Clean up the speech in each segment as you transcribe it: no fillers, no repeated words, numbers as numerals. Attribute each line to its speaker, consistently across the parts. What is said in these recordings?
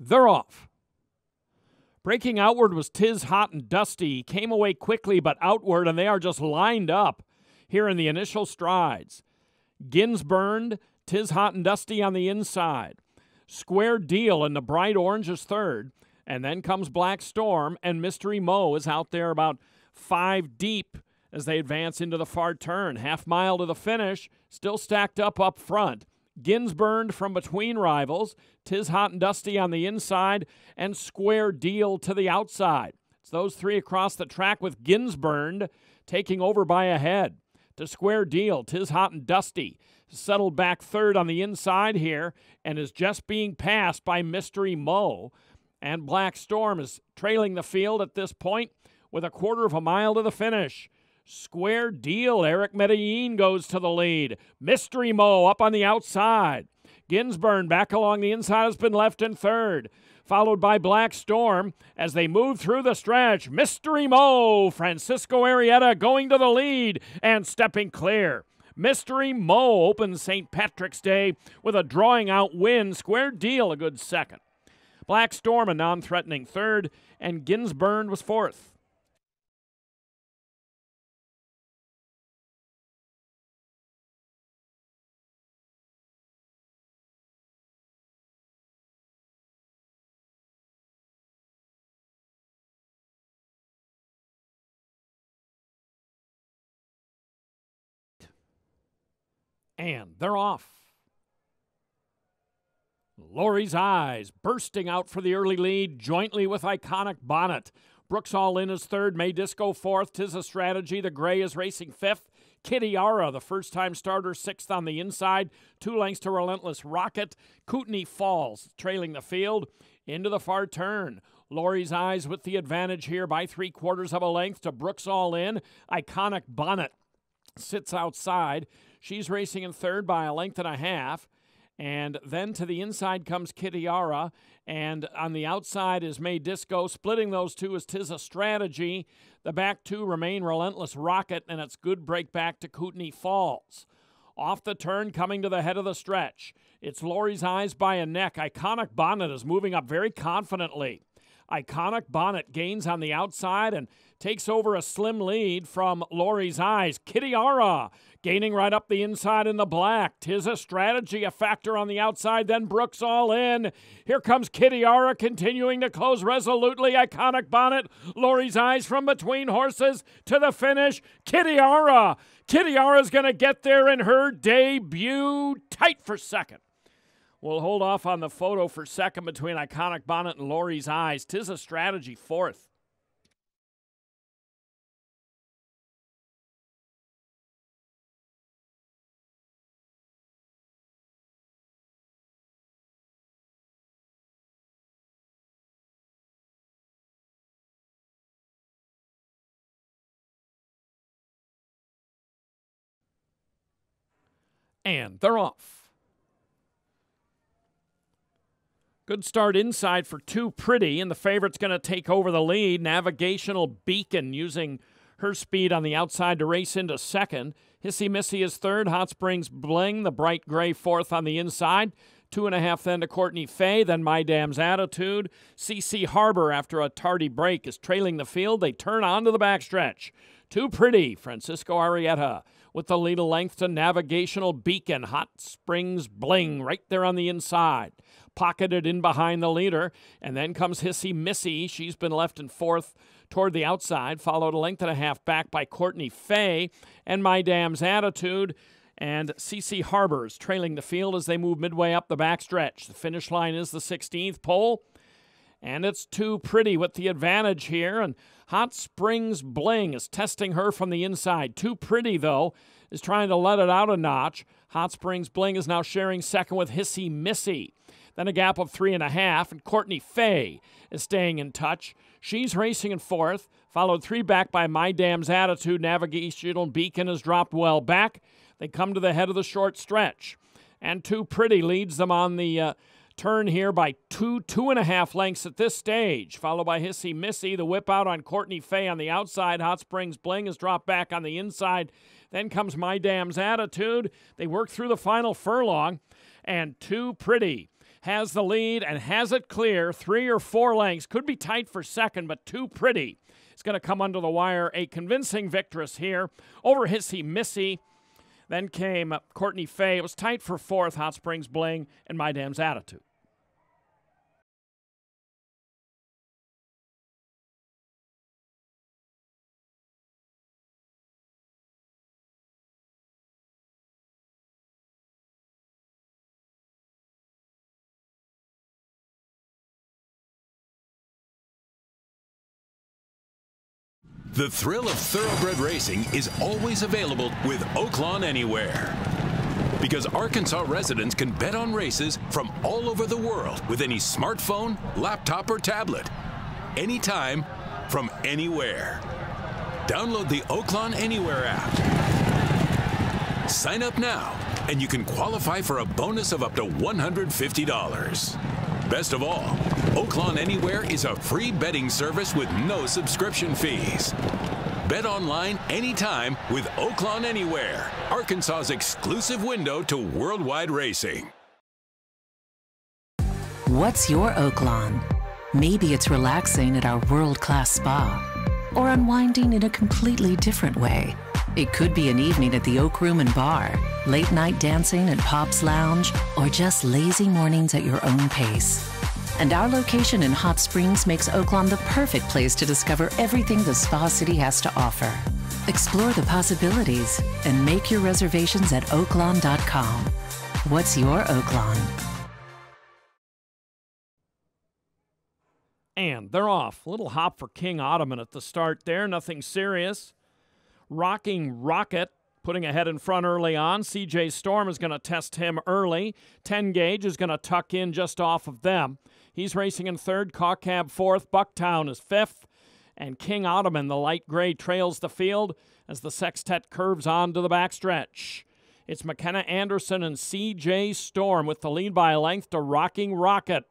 Speaker 1: They're off. Breaking outward was Tis Hot and Dusty. Came away quickly but outward, and they are just lined up here in the initial strides. Ginsburned, Tis Hot and Dusty on the inside. Square Deal in the bright orange is third. And then comes Black Storm, and Mystery Mo is out there about 5 deep as they advance into the far turn. Half mile to the finish, still stacked up front. Ginsburned from between rivals, Tis Hot and Dusty on the inside, and Square Deal to the outside. It's those three across the track with Ginsburned taking over by a head. To Square Deal, Tis Hot and Dusty settled back third on the inside here and is just being passed by Mystery Mo. And Black Storm is trailing the field at this point with a quarter of a mile to the finish. Square Deal, Eric Medellin goes to the lead. Mystery Mo up on the outside. Ginsburn back along the inside has been left in third, followed by Black Storm as they move through the stretch. Mystery Mo, Francisco Arrieta going to the lead and stepping clear. Mystery Mo opens St. Patrick's Day with a drawing out win. Square Deal a good second. Black Storm a non-threatening third, and Ginsburn was fourth. And they're off. Lori's Eyes bursting out for the early lead, jointly with Iconic Bonnet. Brooks All In is third, May Disco fourth, Tis a Strategy, the Gray is racing fifth. Kitiara, the first-time starter, sixth on the inside, 2 lengths to Relentless Rocket. Kootenai Falls trailing the field into the far turn. Lori's Eyes with the advantage here by 3/4 of a length to Brooks All In. Iconic Bonnet sits outside. She's racing in third by 1.5 lengths. And then to the inside comes Kitiara. And on the outside is May Disco. Splitting those two is Tis a Strategy. The back two remain Relentless Rocket, and it's good break back to Kootenai Falls. Off the turn, coming to the head of the stretch. It's Lori's Eyes by a neck. Iconic Bonnet is moving up very confidently. Iconic Bonnet gains on the outside and takes over a slim lead from Lori's Eyes. Kitiara gaining right up the inside in the black. Tis a Strategy, a factor on the outside, then Brooks All In. Here comes Kitiara continuing to close resolutely. Iconic Bonnet, Lori's Eyes from between horses to the finish. Kitiara's going to get there in her debut, tight for second. We'll hold off on the photo for second between Iconic Bonnet and Lori's Eyes. Tis a Strategy fourth. And they're off. Good start inside for Too Pretty, and the favorite's going to take over the lead. Navigational Beacon using her speed on the outside to race into second. Hissy Missy is third. Hot Springs Bling, the bright gray, fourth on the inside. 2.5 then to Courtney Fay, then My Dam's Attitude. CC Harbor, after a tardy break, is trailing the field. They turn onto the backstretch. Too Pretty, Francisco Arrieta, with the lead a length to Navigational Beacon. Hot Springs Bling right there on the inside. Pocketed in behind the leader, and then comes Hissy Missy. She's been left in fourth toward the outside, followed 1.5 lengths back by Courtney Fay and My Dam's Attitude. And CC Harbor is trailing the field as they move midway up the backstretch. The finish line is the 16th pole, and it's Too Pretty with the advantage here. And Hot Springs Bling is testing her from the inside. Too Pretty, though, is trying to let it out a notch. Hot Springs Bling is now sharing second with Hissy Missy. then a gap of 3.5, and Courtney Fay is staying in touch. She's racing in fourth, followed 3 back by My Dam's Attitude. Navigational Beacon has dropped well back. They come to the head of the short stretch, and Too Pretty leads them on the turn here by 2.5 lengths at this stage, followed by Hissy Missy. The whip out on Courtney Fay on the outside. Hot Springs Bling has dropped back on the inside. Then comes My Dam's Attitude. They work through the final furlong, and Too Pretty has the lead and has it clear, 3 or 4 lengths. Could be tight for second, but Too Pretty is going to come under the wire. A convincing victress here over Hissy Missy. Then came Courtney Fay. It was tight for fourth, Hot Springs Bling and My Dam's Attitude.
Speaker 2: The thrill of thoroughbred racing is always available with Oaklawn Anywhere. Because Arkansas residents can bet on races from all over the world with any smartphone, laptop, or tablet. Anytime, from anywhere. Download the Oaklawn Anywhere app. Sign up now, and you can qualify for a bonus of up to $150. Best of all, Oaklawn Anywhere is a free betting service with no subscription fees. Bet online anytime with Oaklawn Anywhere, Arkansas's exclusive window to worldwide racing.
Speaker 3: What's your Oaklawn? Maybe it's relaxing at our world-class spa, or unwinding in a completely different way. It could be an evening at the Oak Room and Bar, late night dancing at Pop's Lounge, or just lazy mornings at your own pace. And our location in Hot Springs makes Oaklawn the perfect place to discover everything the Spa City has to offer. Explore the possibilities and make your reservations at oaklawn.com. What's your Oaklawn?
Speaker 1: And they're off. Little hop for King Ottoman at the start there. Nothing serious. Rocking Rocket putting ahead in front early on. CJ Storm is going to test him early. 10 Gauge is going to tuck in just off of them. He's racing in third. Cawcab fourth. Bucktown is fifth. And King Ottoman, the light gray, trails the field as the sextet curves on to the backstretch. It's McKenna Anderson and CJ Storm with the lead by a length to Rocking Rocket.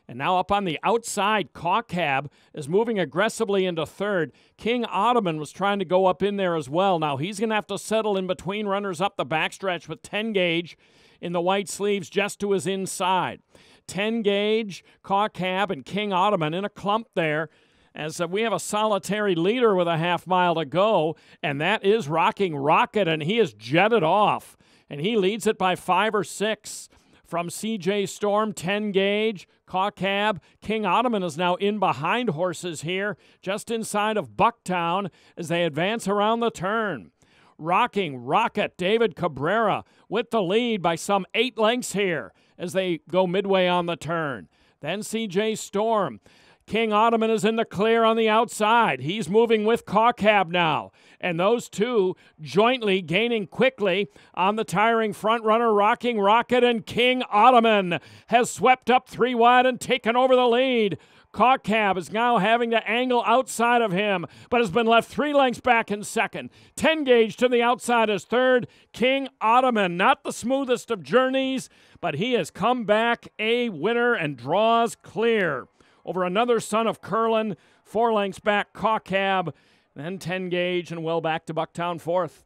Speaker 1: And now up on the outside, Cawcab is moving aggressively into third. King Ottoman was trying to go up in there as well. Now he's going to have to settle in between runners up the backstretch with 10 Gauge in the white sleeves just to his inside. 10 Gauge, Cawcab, and King Ottoman in a clump there as we have a solitary leader with a half mile to go, and that is Rocking Rocket, and he is jetted off, and he leads it by 5 or 6. From CJ Storm, 10 Gauge, Cawcab, King Ottoman is now in behind horses here, just inside of Bucktown as they advance around the turn. Rocking Rocket, David Cabrera with the lead by some 8 lengths here as they go midway on the turn. Then CJ Storm. King Ottoman is in the clear on the outside. He's moving with Cawcab now. And those two jointly gaining quickly on the tiring front runner, Rocking Rocket, and King Ottoman has swept up 3 wide and taken over the lead. Cawcab is now having to angle outside of him, but has been left 3 lengths back in second. 10 Gauge to the outside is third. King Ottoman, not the smoothest of journeys, but he has come back a winner and draws clear over another son of Curlin, 4 lengths back, Cawcab, then 10 Gauge, and well back to Bucktown fourth.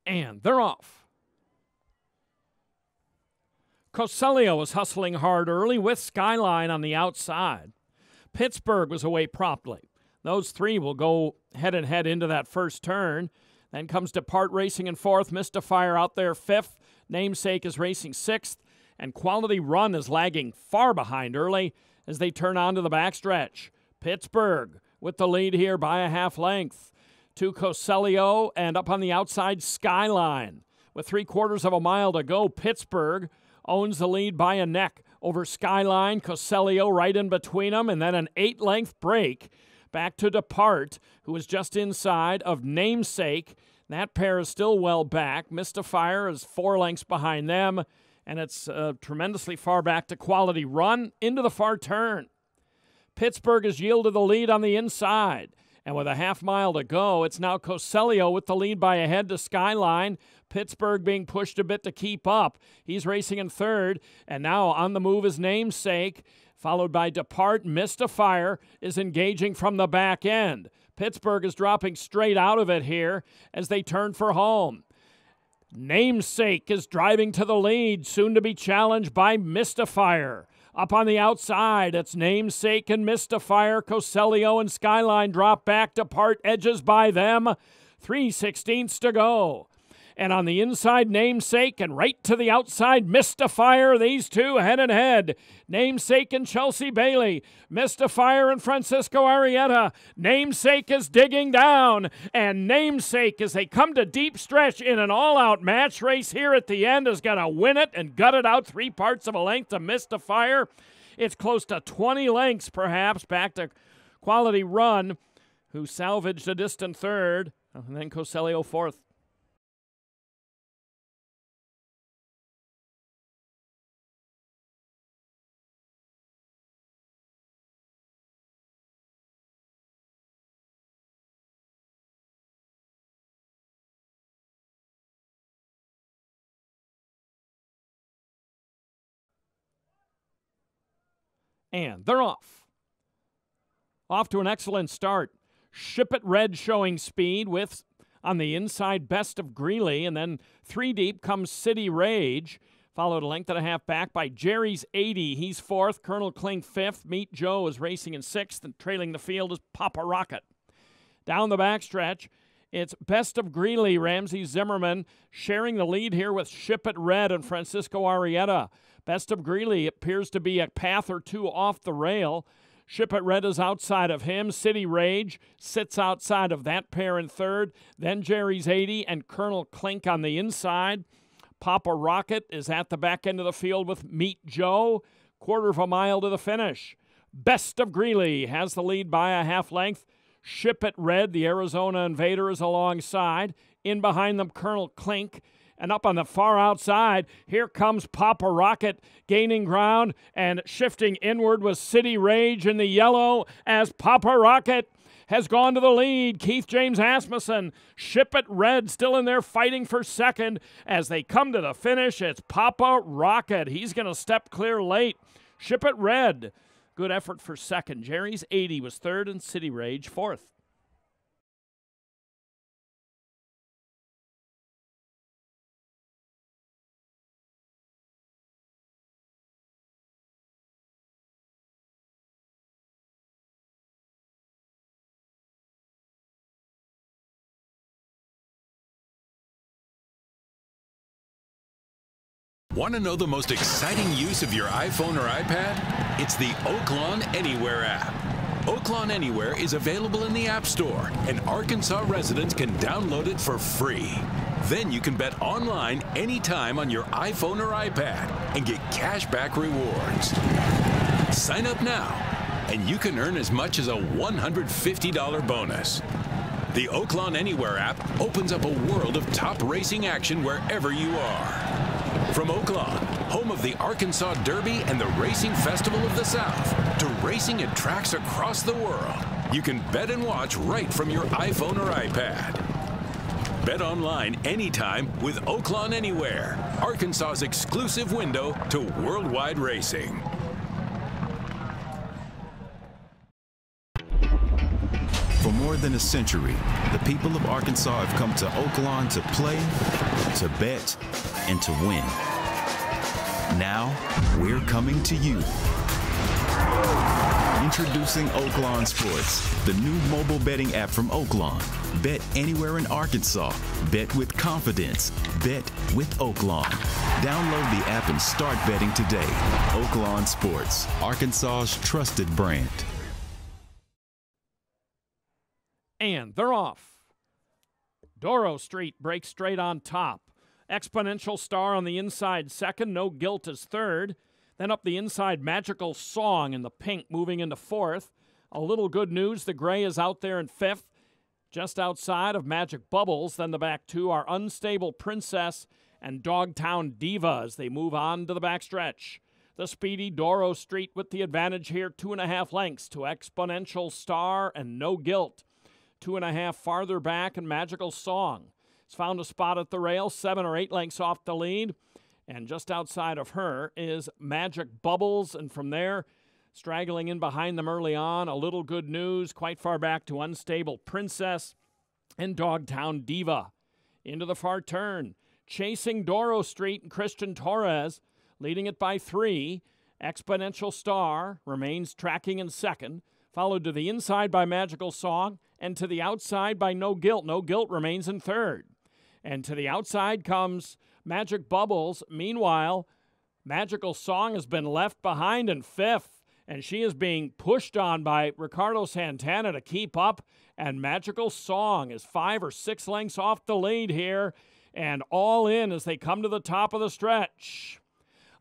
Speaker 1: And they're off. Coselio was hustling hard early with Skyline on the outside. Pittsburgh was away promptly. Those 3 will go head and head into that first turn. Then comes Depart Racing in fourth. Mystifier out there fifth. Namesake is racing sixth. And Quality Run is lagging far behind early as they turn on to the backstretch. Pittsburgh with the lead here by a half length. to Coselio, and up on the outside, Skyline. With 3/4 of a mile to go, Pittsburgh owns the lead by a neck over Skyline. Coselio right in between them, and then an 8-length break back to Depart, who is just inside of Namesake. That pair is still well back. Mystifier is 4 lengths behind them, and it's tremendously far back to Quality Run into the far turn. Pittsburgh has yielded the lead on the inside, and with a half-mile to go, it's now Coselio with the lead by a head to Skyline. Pittsburgh being pushed a bit to keep up. He's racing in third, and now on the move is Namesake, followed by Depart. Mystifier is engaging from the back end. Pittsburgh is dropping straight out of it here as they turn for home. Namesake is driving to the lead, soon to be challenged by Mystifier. Up on the outside, it's Namesake and Mystifier. Coselio and Skyline drop back. Depart edges by them. 3/16 to go. And on the inside, Namesake, and right to the outside, Mystifier. These two head and head. Namesake and Chelsea Bailey. Mystifier and Francisco Arrieta. Namesake is digging down. And Namesake, as they come to deep stretch in an all-out match race here at the end, is going to win it and gut it out 3/4 of a length to Mystifier. It's close to 20 lengths, perhaps, back to Quality Run, who salvaged a distant third, and then Coselio fourth. And they're off. Off to an excellent start. Ship It Red showing speed with, on the inside, Best of Greeley. And then 3 deep comes City Rage, followed a length and a half back by Jerry's 80. He's fourth. Colonel Klink fifth. Meet Joe is racing in sixth. And trailing the field is Papa Rocket. Down the backstretch, it's Best of Greeley, Ramsey Zimmerman, sharing the lead here with Ship It Red and Francisco Arrieta. Best of Greeley appears to be a path or two off the rail. Ship It Red is outside of him. City Rage sits outside of that pair in third. Then Jerry's 80 and Colonel Klink on the inside. Papa Rocket is at the back end of the field with Meet Joe. 1/4 of a mile to the finish. Best of Greeley has the lead by a half length. Ship It Red, the Arizona Invader, is alongside. In behind them, Colonel Klink. And up on the far outside, here comes Papa Rocket gaining ground and shifting inward with City Rage in the yellow as Papa Rocket has gone to the lead. Keith James Asmussen, Ship It Red still in there fighting for second. As they come to the finish, it's Papa Rocket. He's going to step clear late. Ship It Red, good effort for second. Jerry's 80 was third and City Rage fourth.
Speaker 2: Want to know the most exciting use of your iPhone or iPad? It's the Oaklawn Anywhere app. Oaklawn Anywhere is available in the App Store, and Arkansas residents can download it for free. Then you can bet online anytime on your iPhone or iPad and get cashback rewards. Sign up now, and you can earn as much as a $150 bonus. The Oaklawn Anywhere app opens up a world of top racing action wherever you are. From Oaklawn, home of the Arkansas Derby and the Racing Festival of the South, to racing at tracks across the world, you can bet and watch right from your iPhone or iPad. Bet online anytime with Oaklawn Anywhere, Arkansas's exclusive window to worldwide racing.
Speaker 4: For more than a century, the people of Arkansas have come to Oaklawn to play, to bet, and to win. Now, we're coming to you. Introducing Oaklawn Sports, the new mobile betting app from Oaklawn. Bet anywhere in Arkansas. Bet with confidence. Bet with Oaklawn. Download the app and start betting today. Oaklawn Sports, Arkansas's trusted brand.
Speaker 1: And they're off. Doro Street breaks straight on top. Exponential Star on the inside second. No Guilt is third. Then up the inside, Magical Song in the pink moving into fourth. A Little Good News, the gray, is out there in fifth. Just outside of Magic Bubbles, then the back two are Unstable Princess and Dogtown Diva as they move on to the backstretch. The speedy Doro Street with the advantage here, 2.5 lengths to Exponential Star and No Guilt. 2.5 farther back, and Magical Song has found a spot at the rail, 7 or 8 lengths off the lead. And just outside of her is Magic Bubbles, and from there, straggling in behind them early on, A Little Good News, quite far back to Unstable Princess and Dogtown Diva. Into the far turn, chasing Doro Street and Christian Torres, leading it by 3. Exponential Star remains tracking in second, followed to the inside by Magical Song, and to the outside by No Guilt. No Guilt remains in third. And to the outside comes Magic Bubbles. Meanwhile, Magical Song has been left behind in fifth, and she is being pushed on by Ricardo Santana to keep up, and Magical Song is 5 or 6 lengths off the lead here, and all in as they come to the top of the stretch.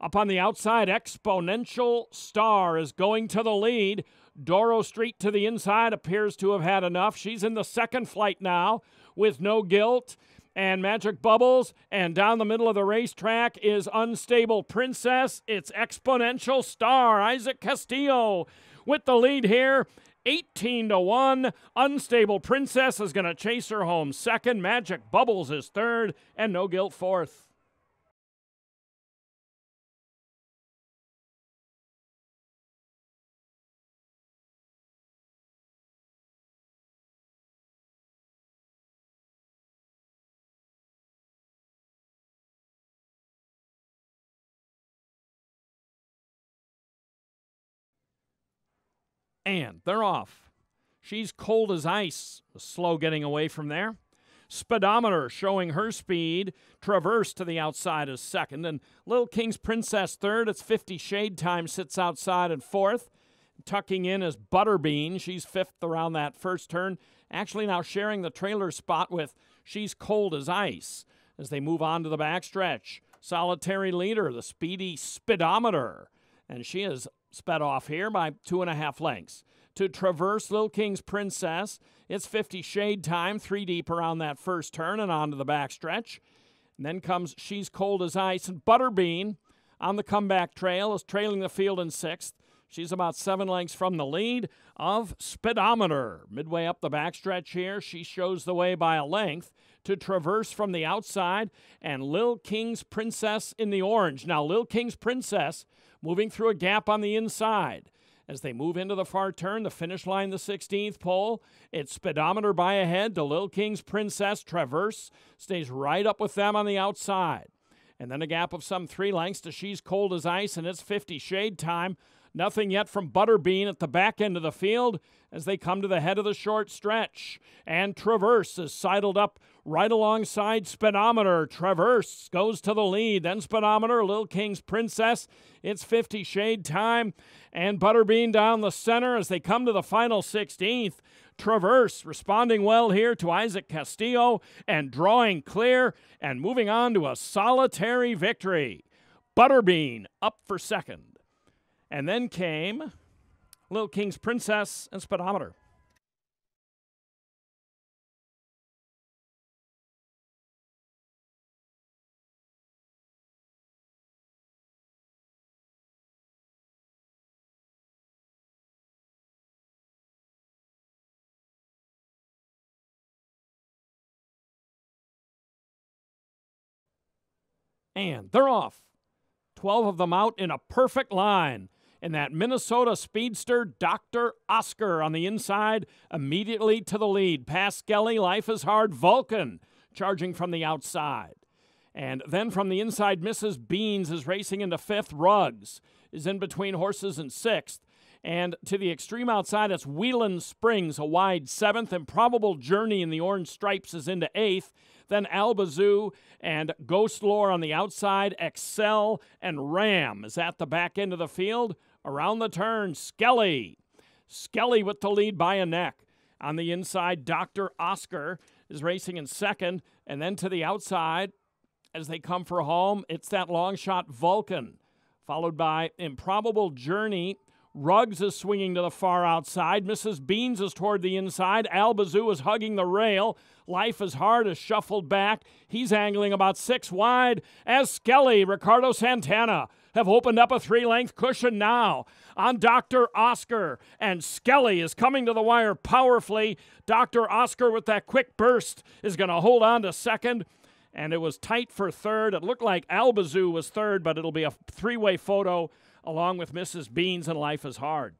Speaker 1: Up on the outside, Exponential Star is going to the lead. Doro Street to the inside appears to have had enough. She's in the second flight now with No Guilt and Magic Bubbles. And down the middle of the racetrack is Unstable Princess. It's Exponential Star. Isaac Castillo with the lead here. 18-1. Unstable Princess is going to chase her home second. Magic Bubbles is third. And No Guilt fourth. And they're off. She's Cold as Ice, slow getting away from there. Speedometer showing her speed. Traverse to the outside is second. And Little King's Princess third. It's 50 Shade Time sits outside in fourth. Tucking in is Butterbean. She's fifth around that first turn. Actually now sharing the trailer spot with She's Cold as Ice as they move on to the backstretch. Solitary leader, the speedy Speedometer. And she is sped off here by 2.5 lengths. To Traverse Little King's Princess, it's 50 Shade Time, 3 deep around that first turn and on to the backstretch. And then comes She's Cold as Ice, and Butterbean on the comeback trail is trailing the field in sixth. She's about 7 lengths from the lead of Speedometer. Midway up the backstretch here, she shows the way by a length to Traverse from the outside, and Lil King's Princess in the orange. Now, Lil King's Princess moving through a gap on the inside. As they move into the far turn, the finish line, the 16th pole, it's Speedometer by ahead to Lil King's Princess. Traverse stays right up with them on the outside. And then a gap of some 3 lengths to She's Cold as Ice, and it's 50 Shade Time. Nothing yet from Butterbean at the back end of the field as they come to the head of the short stretch. And Traverse is sidled up right alongside Speedometer. Traverse goes to the lead. Then Speedometer, Lil King's Princess. It's 50 Shade Time. And Butterbean down the center as they come to the final 16th. Traverse responding well here to Isaac Castillo and drawing clear and moving on to a solitary victory. Butterbean up for second. And then came Lil King's Princess and Speedometer. And they're off. 12 of them out in a perfect line. And that Minnesota speedster, Dr. Oscar, on the inside, immediately to the lead. Past Skelly, Life is Hard, Vulcan, charging from the outside. And then from the inside, Mrs. Beans is racing into fifth. Ruggs is in between horses in sixth. And to the extreme outside, it's Wheelan Springs, a wide seventh. Improbable Journey in the orange stripes is into eighth. Then Albazoo and Ghost Lore on the outside. Excel and Ram is at the back end of the field. Around the turn, Skelly with the lead by a neck. On the inside, Dr. Oscar is racing in second, and then to the outside as they come for home, it's that long shot Vulcan, followed by Improbable Journey. Ruggs is swinging to the far outside. Mrs. Beans is toward the inside. Albazoo is hugging the rail. Life is Hard is shuffled back. He's angling about 6 wide as Skelly, Ricardo Santana have opened up a 3-length cushion now on Dr. Oscar. And Skelly is coming to the wire powerfully. Dr. Oscar with that quick burst is going to hold on to second. And it was tight for third. It looked like Albazoo was third, but it'll be a 3-way photo along with Mrs. Beans and Life is Hard.